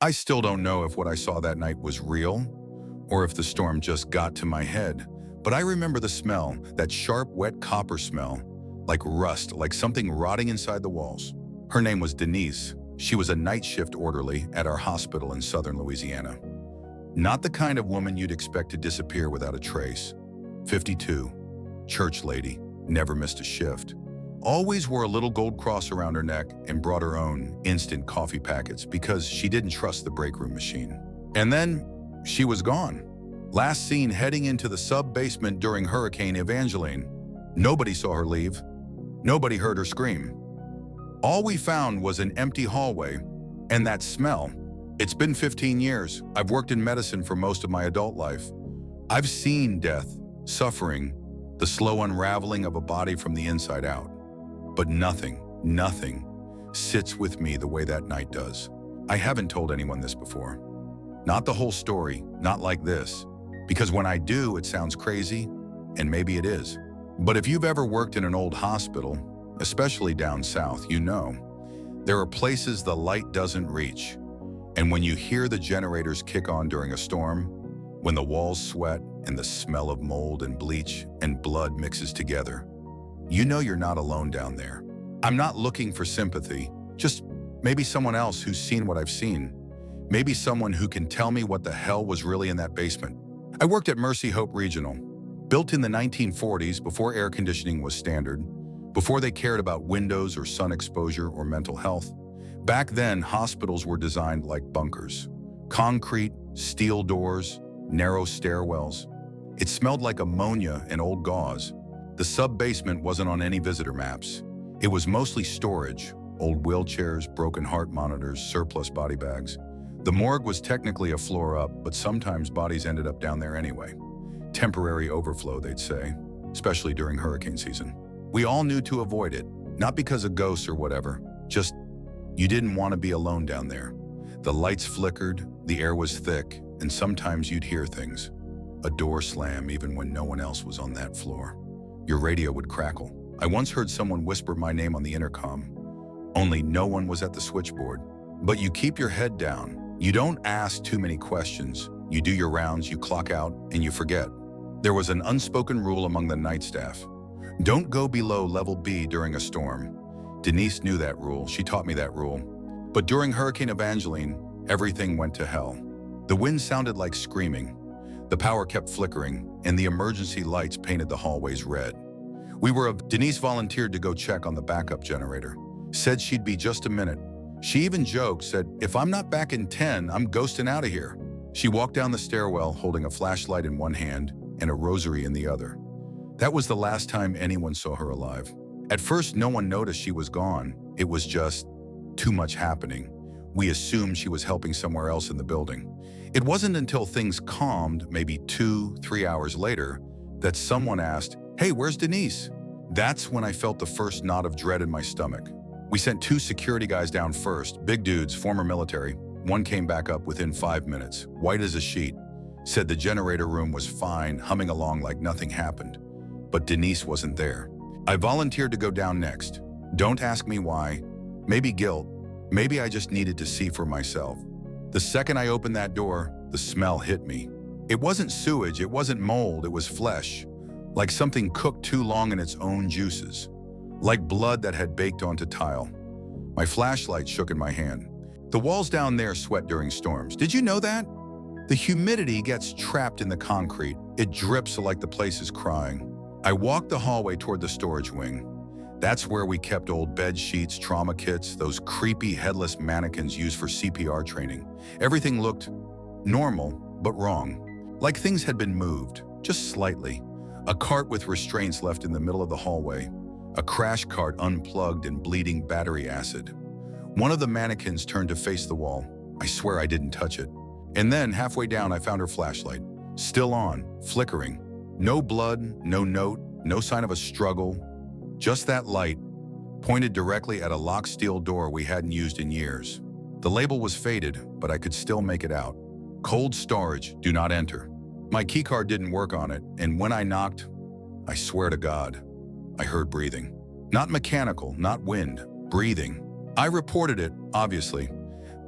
I still don't know if what I saw that night was real or if the storm just got to my head, but I remember the smell, that sharp, wet copper smell, like rust, like something rotting inside the walls. Her name was Denise. She was a night shift orderly at our hospital in southern Louisiana. Not the kind of woman you'd expect to disappear without a trace. 52, church lady, never missed a shift. Always wore a little gold cross around her neck and brought her own instant coffee packets because she didn't trust the break room machine. And then she was gone. Last seen heading into the sub-basement during Hurricane Evangeline. Nobody saw her leave. Nobody heard her scream. All we found was an empty hallway and that smell. It's been 15 years. I've worked in medicine for most of my adult life. I've seen death, suffering, the slow unraveling of a body from the inside out. But nothing sits with me the way that night does. I haven't told anyone this before. Not the whole story, not like this. Because when I do, it sounds crazy, and maybe it is. But if you've ever worked in an old hospital, especially down south, you know, there are places the light doesn't reach. And when you hear the generators kick on during a storm, when the walls sweat and the smell of mold and bleach and blood mixes together, you know you're not alone down there. I'm not looking for sympathy, just maybe someone else who's seen what I've seen. Maybe someone who can tell me what the hell was really in that basement. I worked at Mercy Hope Regional, built in the 1940s before air conditioning was standard, before they cared about windows or sun exposure or mental health. Back then, hospitals were designed like bunkers. Concrete, steel doors, narrow stairwells. It smelled like ammonia and old gauze. The sub-basement wasn't on any visitor maps. It was mostly storage, old wheelchairs, broken heart monitors, surplus body bags. The morgue was technically a floor up, but sometimes bodies ended up down there anyway. Temporary overflow, they'd say, especially during hurricane season. We all knew to avoid it, not because of ghosts or whatever, just you didn't want to be alone down there. The lights flickered, the air was thick, and sometimes you'd hear things. A door slam even when no one else was on that floor. Your radio would crackle. I once heard someone whisper my name on the intercom, only no one was at the switchboard. But you keep your head down. You don't ask too many questions. You do your rounds, you clock out, and you forget. There was an unspoken rule among the night staff. Don't go below level B during a storm. Denise knew that rule. She taught me that rule. But during Hurricane Evangeline, everything went to hell. The wind sounded like screaming. The power kept flickering, and the emergency lights painted the hallways red. Denise volunteered to go check on the backup generator. Said she'd be just a minute. She even joked, said, if I'm not back in 10, I'm ghosting out of here. She walked down the stairwell holding a flashlight in one hand and a rosary in the other. That was the last time anyone saw her alive. At first, no one noticed she was gone. It was just too much happening. We assumed she was helping somewhere else in the building. It wasn't until things calmed, maybe 2-3 hours later, that someone asked, hey, where's Denise? That's when I felt the first knot of dread in my stomach. We sent 2 security guys down first, big dudes, former military. One came back up within 5 minutes, white as a sheet. Said the generator room was fine, humming along like nothing happened. But Denise wasn't there. I volunteered to go down next. Don't ask me why. Maybe guilt. Maybe I just needed to see for myself. The second I opened that door, the smell hit me. It wasn't sewage, it wasn't mold, it was flesh. Like something cooked too long in its own juices. Like blood that had baked onto tile. My flashlight shook in my hand. The walls down there sweat during storms. Did you know that? The humidity gets trapped in the concrete. It drips like the place is crying. I walked the hallway toward the storage wing. That's where we kept old bed sheets, trauma kits, those creepy headless mannequins used for CPR training. Everything looked normal, but wrong. Like things had been moved, just slightly. A cart with restraints left in the middle of the hallway. A crash cart unplugged and bleeding battery acid. One of the mannequins turned to face the wall. I swear I didn't touch it. And then, halfway down, I found her flashlight. Still on, flickering. No blood, no note, no sign of a struggle. Just that light, pointed directly at a locked steel door we hadn't used in years. The label was faded, but I could still make it out. Cold storage, do not enter. My keycard didn't work on it, and when I knocked, I swear to God, I heard breathing. Not mechanical, not wind, breathing. I reported it, obviously,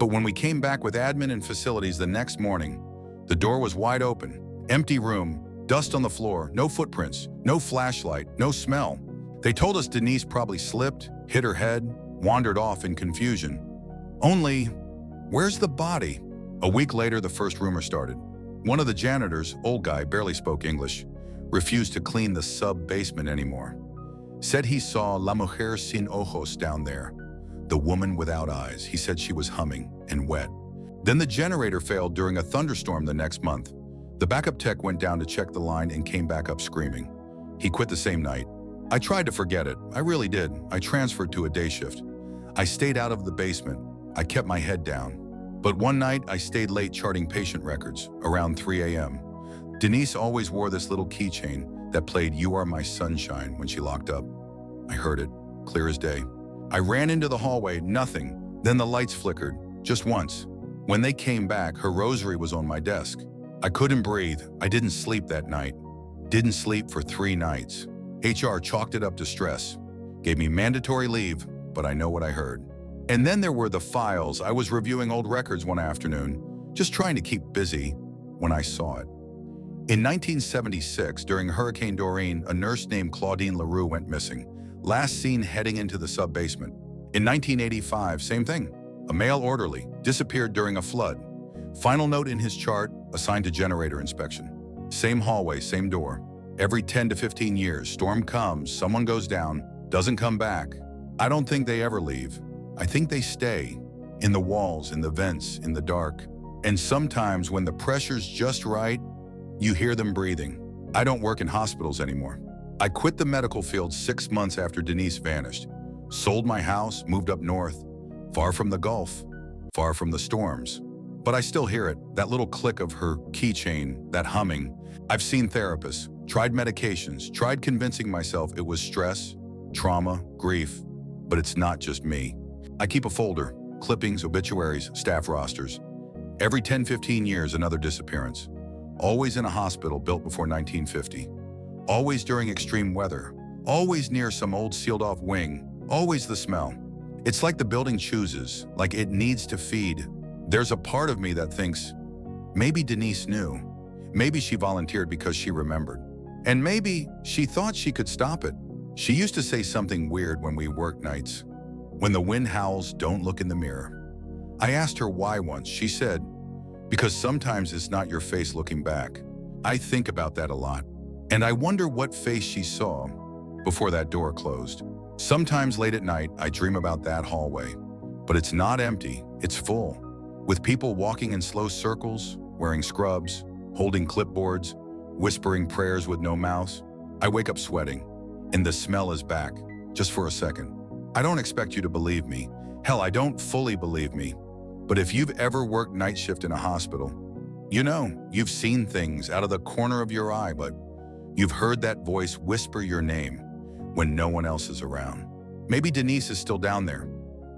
But when we came back with admin and facilities the next morning, the door was wide open. Empty room, dust on the floor, no footprints, no flashlight, no smell. They told us Denise probably slipped, hit her head, wandered off in confusion. Only, where's the body? A week later, the first rumor started. One of the janitors, old guy, barely spoke English, refused to clean the sub-basement anymore. Said he saw La Mujer Sin Ojos down there, the woman without eyes. He said she was humming and wet. Then the generator failed during a thunderstorm the next month. The backup tech went down to check the line and came back up screaming. He quit the same night. I tried to forget it. I really did. I transferred to a day shift. I stayed out of the basement. I kept my head down. But one night, I stayed late charting patient records, around 3 a.m. Denise always wore this little keychain that played "You Are My Sunshine" when she locked up. I heard it, clear as day. I ran into the hallway, nothing. Then the lights flickered, just once. When they came back, her rosary was on my desk. I couldn't breathe. I didn't sleep that night. Didn't sleep for 3 nights. HR chalked it up to stress. Gave me mandatory leave, but I know what I heard. And then there were the files. I was reviewing old records one afternoon, just trying to keep busy, when I saw it. In 1976, during Hurricane Doreen, a nurse named Claudine LaRue went missing, last seen heading into the sub-basement. In 1985, same thing. A male orderly disappeared during a flood. Final note in his chart, assigned to generator inspection. Same hallway, same door. Every 10 to 15 years, storm comes, someone goes down, doesn't come back. I don't think they ever leave. I think they stay. In the walls, in the vents, in the dark. And sometimes when the pressure's just right, you hear them breathing. I don't work in hospitals anymore. I quit the medical field 6 months after Denise vanished. Sold my house, moved up north, far from the Gulf, far from the storms. But I still hear it, that little click of her keychain, that humming. I've seen therapists, tried medications, tried convincing myself it was stress, trauma, grief, but it's not just me. I keep a folder, clippings, obituaries, staff rosters. Every 10-15 years, another disappearance. Always in a hospital built before 1950. Always during extreme weather. Always near some old sealed-off wing. Always the smell. It's like the building chooses, like it needs to feed. There's a part of me that thinks, maybe Denise knew. Maybe she volunteered because she remembered. And maybe she thought she could stop it. She used to say something weird when we worked nights. When the wind howls, don't look in the mirror. I asked her why once. She said, because sometimes it's not your face looking back. I think about that a lot. And I wonder what face she saw before that door closed. Sometimes late at night, I dream about that hallway. But it's not empty, it's full. With people walking in slow circles, wearing scrubs, holding clipboards, whispering prayers with no mouths. I wake up sweating, and the smell is back, just for a second. I don't expect you to believe me. Hell, I don't fully believe me. But if you've ever worked night shift in a hospital, you know, you've seen things out of the corner of your eye, but you've heard that voice whisper your name when no one else is around. Maybe Denise is still down there.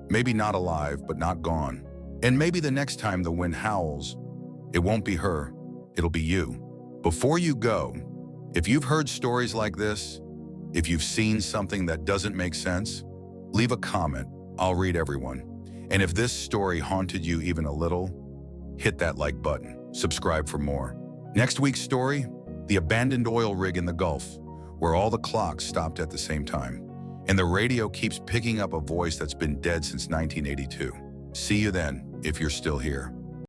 Maybe not alive, but not gone. And maybe the next time the wind howls, it won't be her, it'll be you. Before you go, if you've heard stories like this, if you've seen something that doesn't make sense, leave a comment. I'll read everyone. And if this story haunted you even a little, hit that like button. Subscribe for more. Next week's story, the abandoned oil rig in the Gulf, where all the clocks stopped at the same time. And the radio keeps picking up a voice that's been dead since 1982. See you then, if you're still here.